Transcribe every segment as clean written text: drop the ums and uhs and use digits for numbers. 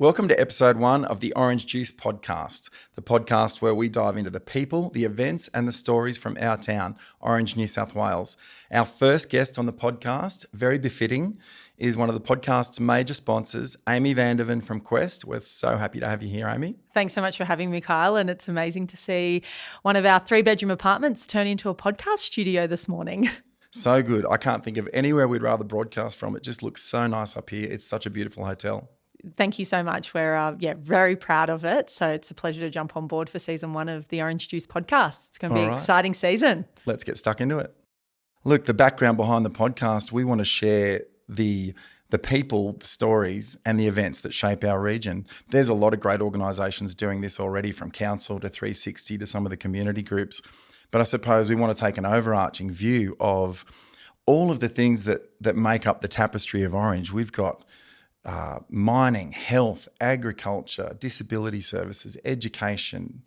Welcome to episode 1 of the Orange Juice podcast, the podcast where we dive into the people, the events and the stories from our town, Orange, New South Wales. Our first guest on the podcast, very befitting, is one of the podcast's major sponsors, Amy Vanderven from Quest. We're so happy to have you here, Amy. Thanks so much for having me, Kyle, and it's amazing to see one of our 3-bedroom apartments turn into a podcast studio this morning. So good. I can't think of anywhere we'd rather broadcast from. It just looks so nice up here. It's such a beautiful hotel. Thank you so much. We're very proud of it. So it's a pleasure to jump on board for season 1 of the Orange Juice podcast. It's going to be an exciting season. Let's get stuck into it. Look, the background behind the podcast, we want to share the people, the stories and the events that shape our region. There's a lot of great organisations doing this already, from council to 360 to some of the community groups. But I suppose we want to take an overarching view of all of the things that make up the tapestry of Orange. We've got mining, health, agriculture, disability services, education.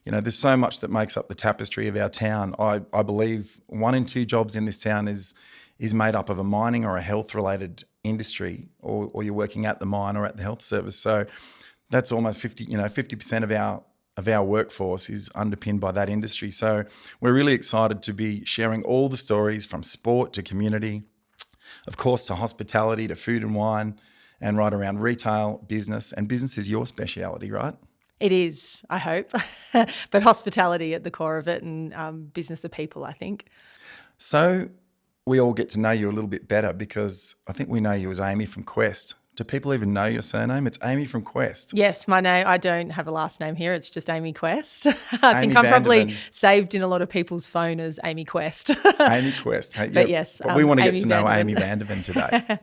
You know, there's so much that makes up the tapestry of our town. I believe 1 in 2 jobs in this town is made up of a mining or a health-related industry, or you're working at the mine or at the health service. So that's almost 50% of our workforce is underpinned by that industry. So we're really excited to be sharing all the stories, from sport to community, of course, to hospitality, to food and wine, and right around retail, business. And business is your speciality, right? It is, I hope. But hospitality at the core of it, and business of people, I think. So we all get to know you a little bit better, because I think we know you as Amy from Quest. Do people even know your surname? It's Amy from Quest. Yes, my name. I don't have a last name here. It's just Amy Quest. I think I'm probably saved in a lot of people's phone as Amy Quest. Amy Quest. Hey, but yes, but we want to Amy get to know Vanderven. Amy Vanderven today.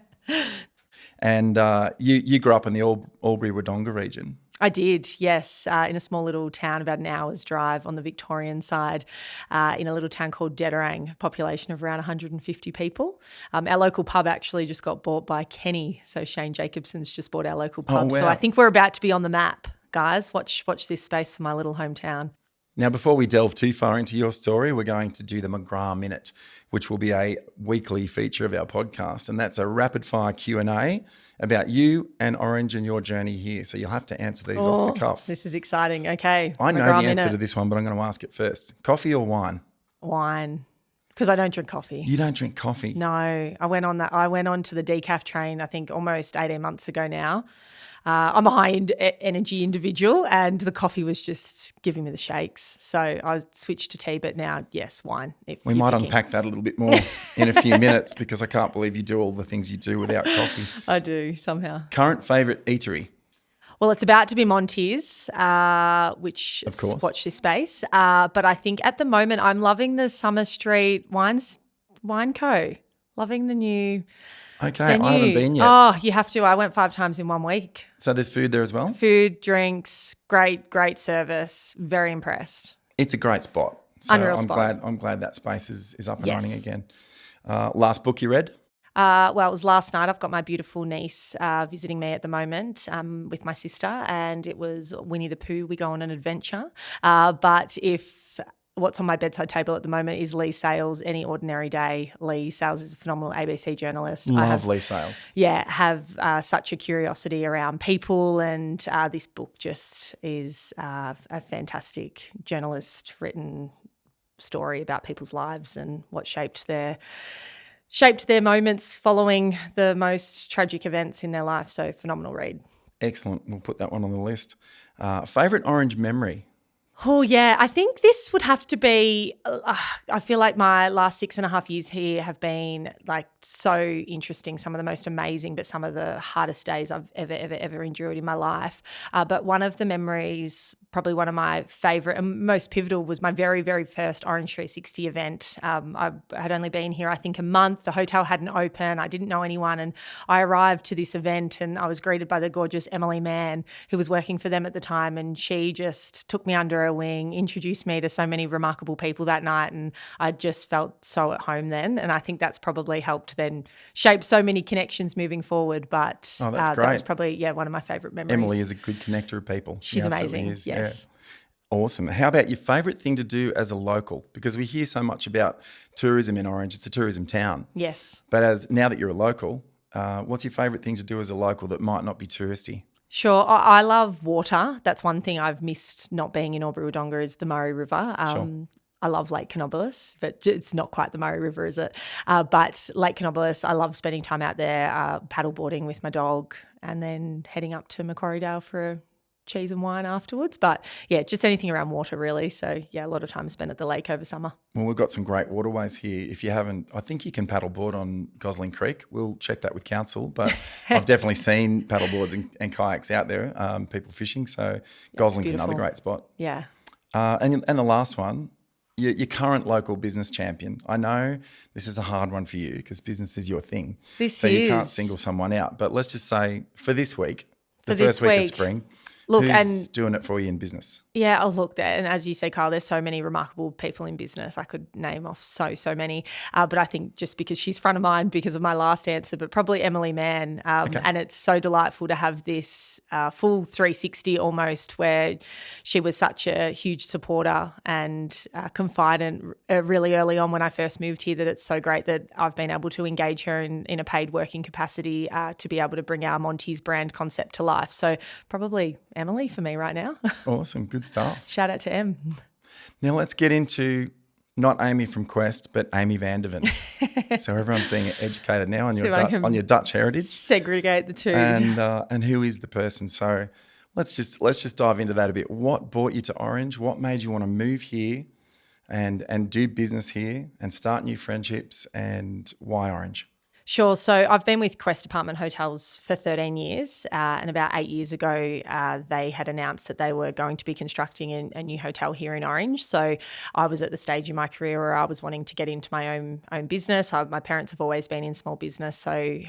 And you grew up in the Albury-Wodonga region. I did, yes, in a small little town about an hour's drive on the Victorian side, in a little town called Dedorang, population of around 150 people. Our local pub actually just got bought by Kenny, so Shane Jacobson's just bought our local pub. Oh, wow. So I think we're about to be on the map, guys. Watch this space for my little hometown. Now, before we delve too far into your story, we're going to do the McGrath Minute, which will be a weekly feature of our podcast. And that's a rapid-fire Q&A about you and Orange and your journey here. So you'll have to answer these off the cuff. This is exciting. Okay. I know McGrath the answer Minute. to this one, but I'm going to ask it first. Coffee or wine? Wine, because I don't drink coffee. You don't drink coffee? No, I went on to the decaf train, I think almost 18 months ago now. I'm a high energy individual, and the coffee was just giving me the shakes. So I switched to tea, but now, yes, wine. We might unpack that a little bit more in a few minutes, because I can't believe you do all the things you do without coffee. I do, somehow. Current favourite eatery? Well, it's about to be Monty's, which, of course, watch this space. But I think at the moment I'm loving the Summer Street Wine Co. Loving the new venue. I haven't been yet. Oh, you have to. I went 5 times in 1 week. So there's food there as well? Food, drinks, great service. Very impressed. It's a great spot. So Unreal spot. I'm glad that space is up and Yes. running again. Last book you read? Well, it was last night. I've got my beautiful niece visiting me at the moment with my sister, and it was Winnie the Pooh, We Go on an Adventure. But if what's on my bedside table at the moment is Lee Sales, Any Ordinary Day. Lee Sales is a phenomenal ABC journalist. Love Lee Sales. Yeah, have such a curiosity around people, and this book just is a fantastic journalist-written story about people's lives and what shaped their moments following the most tragic events in their life. So phenomenal read. Excellent. We'll put that one on the list. Favourite Orange memory? Oh, yeah. I think this would have to be I feel like my last 6.5 years here have been like so interesting, some of the most amazing, but some of the hardest days I've ever endured in my life. But one of the memories, probably one of my favourite and most pivotal, was my very, very first Orange 360 event. I had only been here, I think, a month. The hotel hadn't opened. I didn't know anyone. And I arrived to this event and I was greeted by the gorgeous Emily Mann, who was working for them at the time. And she just took me under her wing, introduced me to so many remarkable people that night, and I just felt so at home then. And I think that's probably helped then shape so many connections moving forward. But that's great. That was probably one of my favourite memories. Emily is a good connector of people. She's amazing. Is. Yes. Yeah. Awesome. How about your favourite thing to do as a local? Because we hear so much about tourism in Orange. It's a tourism town. Yes. But now that you're a local, what's your favourite thing to do as a local that might not be touristy? Sure. I love water. That's one thing I've missed not being in Albury-Wodonga is the Murray River. Sure. I love Lake Canobolas, but it's not quite the Murray River, is it? But Lake Canobolas, I love spending time out there, paddleboarding with my dog and then heading up to Macquarie Dale for a cheese and wine afterwards. But yeah, just anything around water really. So yeah, a lot of time spent at the lake over summer. Well, we've got some great waterways here. If you haven't, I think you can paddleboard on Gosling Creek. We'll check that with council, but I've definitely seen paddleboards and kayaks out there, people fishing. So Gosling's another great spot. Yeah. And the last one, your current local business champion. I know this is a hard one for you because business is your thing. You can't single someone out. But let's just say for this week, the first week of spring, who's doing it for you in business? Yeah, I'll look there. And as you say, Kyle, there's so many remarkable people in business. I could name off so many. But I think just because she's front of mind because of my last answer, but probably Emily Mann. And it's so delightful to have this full 360 almost where she was such a huge supporter and confidant really early on when I first moved here that it's so great that I've been able to engage her in a paid working capacity to be able to bring our Monty's brand concept to life. So probably Emily for me right now. Awesome. Good stuff. Shout out to Em. Now let's get into not Amy from Quest, but Amy Vanderven. So everyone's being educated now on your Dutch heritage. Segregate the two. And who is the person? So let's just dive into that a bit. What brought you to Orange? What made you want to move here and do business here and start new friendships, and why Orange? Sure. So I've been with Quest Apartment Hotels for 13 years and about 8 years ago they had announced that they were going to be constructing a new hotel here in Orange. So I was at the stage in my career where I was wanting to get into my own business. My parents have always been in small business, so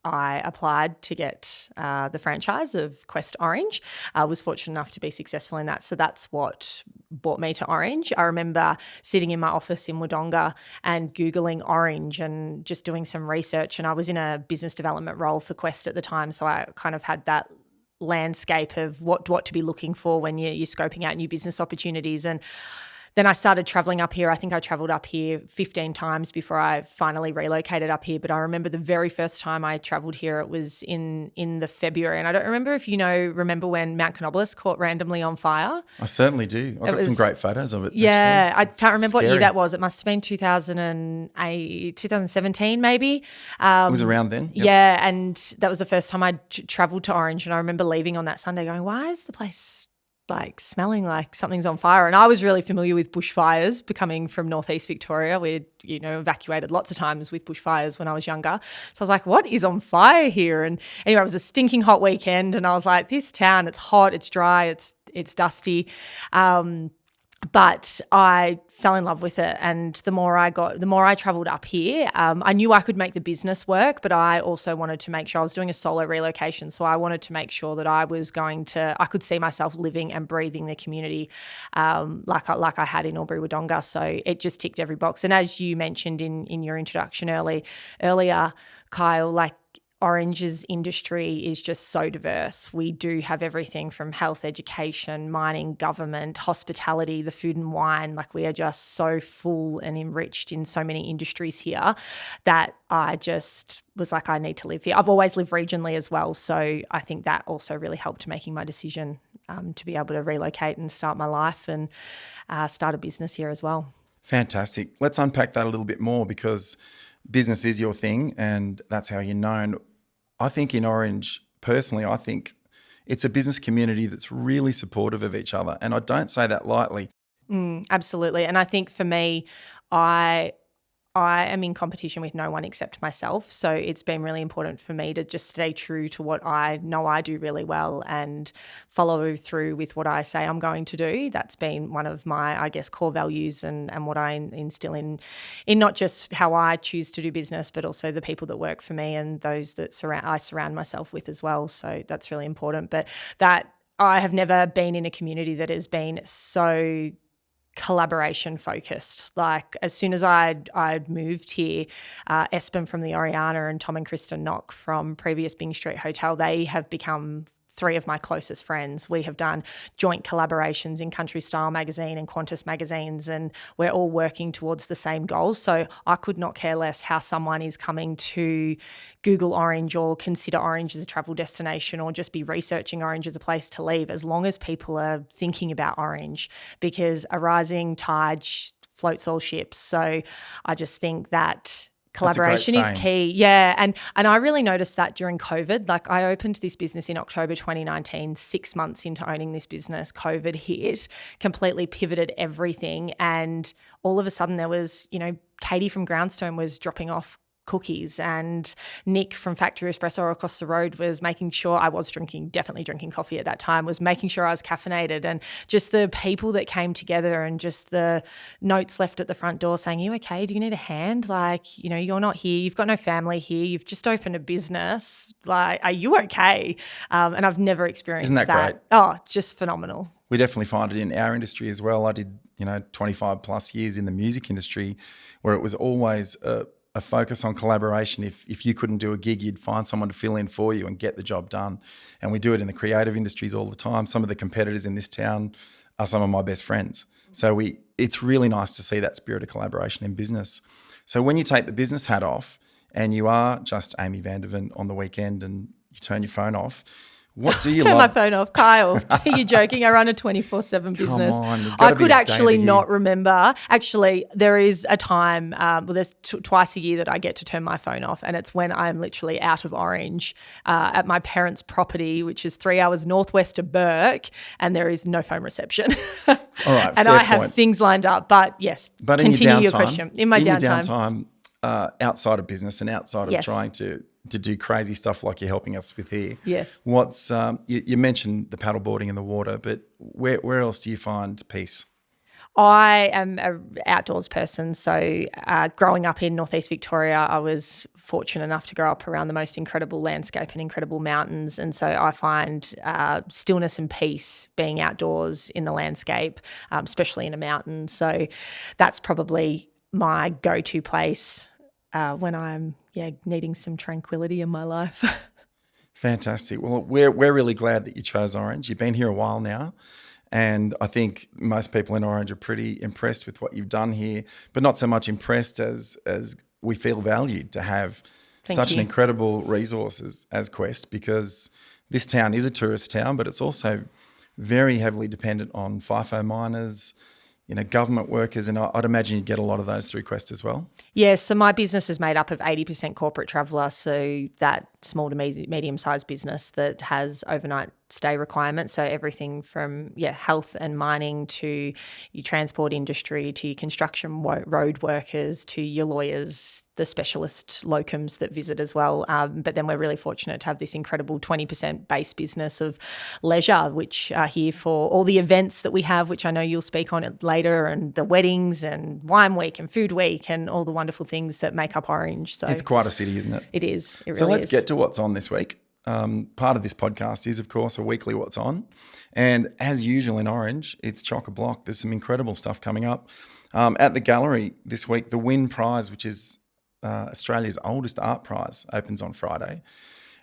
I applied to get the franchise of Quest Orange. I was fortunate enough to be successful in that. So that's what brought me to Orange. I remember sitting in my office in Wodonga and Googling Orange and just doing some research. And I was in a business development role for Quest at the time. So I kind of had that landscape of what to be looking for when you're scoping out new business opportunities. And then I started traveling up here. I think I traveled up here 15 times before I finally relocated up here. But I remember the very first time I traveled here, it was in the February. And I don't remember if remember when Mount Canobolas caught randomly on fire. I certainly do. I've got some great photos of it. Yeah, actually. I can't remember what year that was. It must have been 2008, 2017 maybe. It was around then. Yep. Yeah, and that was the first time I travelled to Orange. And I remember leaving on that Sunday going, why is the place like smelling like something's on fire? And I was really familiar with bushfires coming from northeast Victoria. We'd, evacuated lots of times with bushfires when I was younger. So I was like, what is on fire here? And anyway, it was a stinking hot weekend and I was like, this town, it's hot, it's dry, it's dusty. But I fell in love with it. And the more I travelled up here, I knew I could make the business work, but I also wanted to make sure I was doing a solo relocation. So I wanted to make sure that I could see myself living and breathing the community like I had in Albury-Wodonga. So it just ticked every box. And as you mentioned in your introduction earlier, Kyle, like Orange's industry is just so diverse. We do have everything from health, education, mining, government, hospitality, the food and wine. Like we are just so full and enriched in so many industries here that I just was like, I need to live here. I've always lived regionally as well. So I think that also really helped making my decision to be able to relocate and start my life and start a business here as well. Fantastic. Let's unpack that a little bit more because business is your thing and that's how you're known. I think in Orange, personally, I think it's a business community that's really supportive of each other. And I don't say that lightly. Absolutely. And I think for me, I am in competition with no one except myself. So it's been really important for me to just stay true to what I know I do really well and follow through with what I say I'm going to do. That's been one of my, I guess, core values and what I instill in not just how I choose to do business, but also the people that work for me and those that I surround myself with as well. So that's really important. But that I have never been in a community that has been so collaboration focused. Like as soon as I'd moved here, Espen from the Oriana and Tom and Kristen Knock from previous Bing Street Hotel, they have become three of my closest friends. We have done joint collaborations in Country Style magazine and Qantas magazines, and we're all working towards the same goals. So I could not care less how someone is coming to Google Orange or consider Orange as a travel destination or just be researching Orange as a place to leave, as long as people are thinking about Orange, because a rising tide floats all ships. So I just think that collaboration is key. Yeah. And I really noticed that during COVID. Like, I opened this business in October 2019, 6 months into owning this business, COVID hit, completely pivoted everything. And all of a sudden there was, Katie from Groundstone was dropping off cookies, and Nick from Factory Espresso across the road was making sure I was definitely drinking coffee at that time, was making sure I was caffeinated, and just the people that came together and just the notes left at the front door saying, "You okay? Do you need a hand? Like, you're not here. You've got no family here. You've just opened a business. Like, are you okay?" And I've never experienced that. Isn't that great? Oh, just phenomenal. We definitely find it in our industry as well. I did, 25 plus years in the music industry, where it was always a focus on collaboration. If you couldn't do a gig, you'd find someone to fill in for you and get the job done. And we do it in the creative industries all the time. Some of the competitors in this town are some of my best friends. So it's really nice to see that spirit of collaboration in business. So when you take the business hat off and you are just Amy Vanderven on the weekend and you turn your phone off, what do you Turn love? my phone off. Kyle, are you joking? I run a 24/7 business. Come on, I could actually not remember. Actually, there is a time, there's twice a year that I get to turn my phone off, and it's when I'm literally out of Orange at my parents' property, which is 3 hours northwest of Burke, and there is no phone reception. All right, and I have things lined up. But yes, but continue your question. In my downtime, outside of business and outside of trying to do crazy stuff like you're helping us with here. Yes. What's you mentioned the paddleboarding in the water, but where else do you find peace? I am an outdoors person. So growing up in northeast Victoria, I was fortunate enough to grow up around the most incredible landscape and incredible mountains. And so I find stillness and peace being outdoors in the landscape, especially in a mountain. So that's probably my go-to place when I'm needing some tranquility in my life. Fantastic. Well, we're really glad that you chose Orange. You've been here a while now, and I think most people in Orange are pretty impressed with what you've done here, but not so much impressed as we feel valued to have such an incredible resource as Quest, because this town is a tourist town, but it's also very heavily dependent on FIFO miners, government workers, and I'd imagine you get a lot of those through Quest as well. Yes, so my business is made up of 80% corporate traveller, so that small to medium-sized business that has overnight stay requirements. So everything from health and mining to your transport industry to your construction road workers to your lawyers, the specialist locums that visit as well. But then we're really fortunate to have this incredible 20% base business of leisure, which are here for all the events that we have, which I know you'll speak on it later, and the weddings and wine week and food week and all the wonderful things that make up Orange. So it's quite a city, isn't it? It is. It really is. So let's get to what's on this week. Part of this podcast is, of course, a weekly What's On. And as usual in Orange, it's chock-a-block. There's some incredible stuff coming up. At the gallery this week, the Win Prize, which is Australia's oldest art prize, opens on Friday.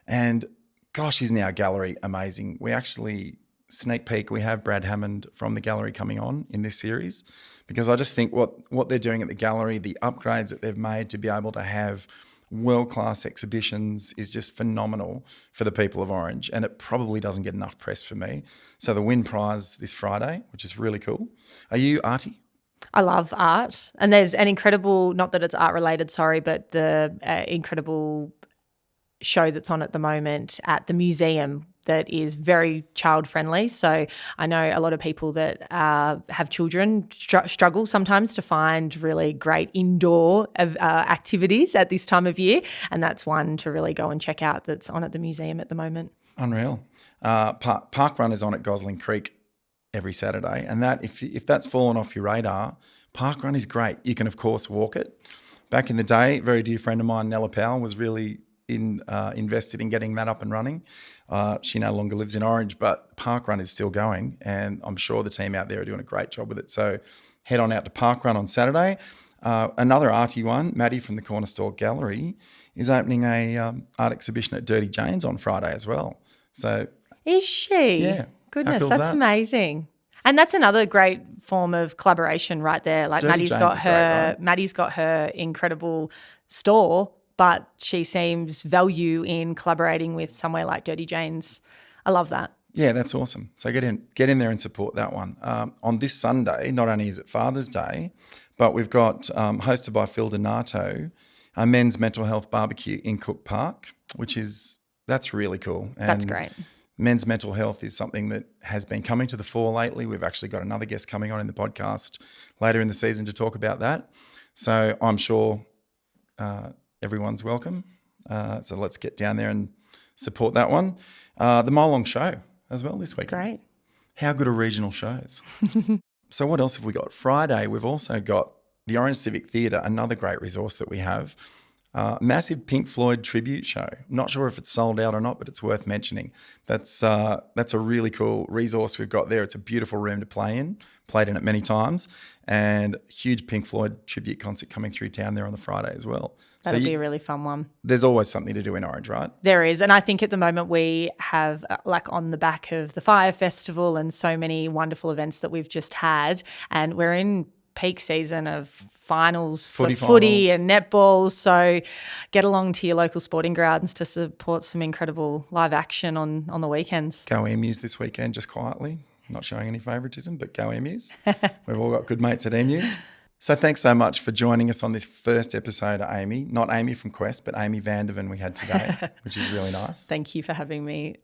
And gosh, isn't our gallery amazing? We actually, sneak peek, we have Brad Hammond from the gallery coming on in this series, because I just think what they're doing at the gallery, the upgrades that they've made to be able to have world-class exhibitions is just phenomenal for the people of Orange, and it probably doesn't get enough press for me. So the Win Prize this Friday, which is really cool. Are you arty? I love art, and there's an incredible, not that it's art related, sorry, but the incredible show that's on at the moment at the museum that is very child friendly. So I know a lot of people that have children struggle sometimes to find really great indoor activities at this time of year, and that's one to really go and check out that's on at the museum at the moment. Unreal. Park Run is on at Gosling Creek every Saturday, and that if that's fallen off your radar, Park Run is great. You can, of course, walk it. Back in the day, a very dear friend of mine, Nella Powell, was really invested in getting that up and running. She no longer lives in Orange, but Park Run is still going, and I'm sure the team out there are doing a great job with it. So head on out to Park Run on Saturday. Another arty one, Maddie from the Corner Store Gallery, is opening a art exhibition at Dirty Jane's on Friday as well. So Is she? Yeah. How Goodness, cool's that's that? amazing. And that's another great form of collaboration right there. Like Dirty Jane's is great, right? Maddie's got her incredible store, but she seems value in collaborating with somewhere like Dirty Jane's. I love that. Yeah, that's awesome. So get in there and support that one. On this Sunday, not only is it Father's Day, but we've got hosted by Phil Donato, a men's mental health barbecue in Cook Park, that's really cool. And That's great. men's mental health is something that has been coming to the fore lately. We've actually got another guest coming on in the podcast later in the season to talk about that. So I'm sure everyone's welcome. So let's get down there and support that one. The Mile Long Show as well this week. Great. How good are regional shows? So what else have we got? Friday, we've also got the Orange Civic Theatre, another great resource that we have. Massive Pink Floyd tribute show. Not sure if it's sold out or not, but it's worth mentioning. That's a really cool resource we've got there. It's a beautiful room to play in. Played in it many times, and huge Pink Floyd tribute concert coming through town there on the Friday as well. That'll be a really fun one. There's always something to do in Orange, right? There is. And I think at the moment we have, like on the back of the Fire Festival and so many wonderful events that we've just had, and we're in peak season of finals for footy and netball. So get along to your local sporting grounds to support some incredible live action on the weekends. Go Emus this weekend, just quietly. Not showing any favouritism, but go Emus. We've all got good mates at Emus. So thanks so much for joining us on this first episode, Amy. Not Amy from Quest, but Amy Vanderven we had today, which is really nice. Thank you for having me.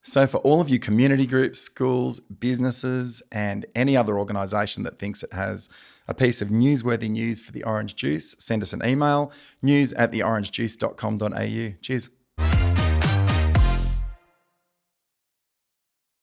So for all of you community groups, schools, businesses, and any other organisation that thinks it has a piece of newsworthy news for the Orange Juice, send us an email, news@theorangejuice.com.au. Cheers.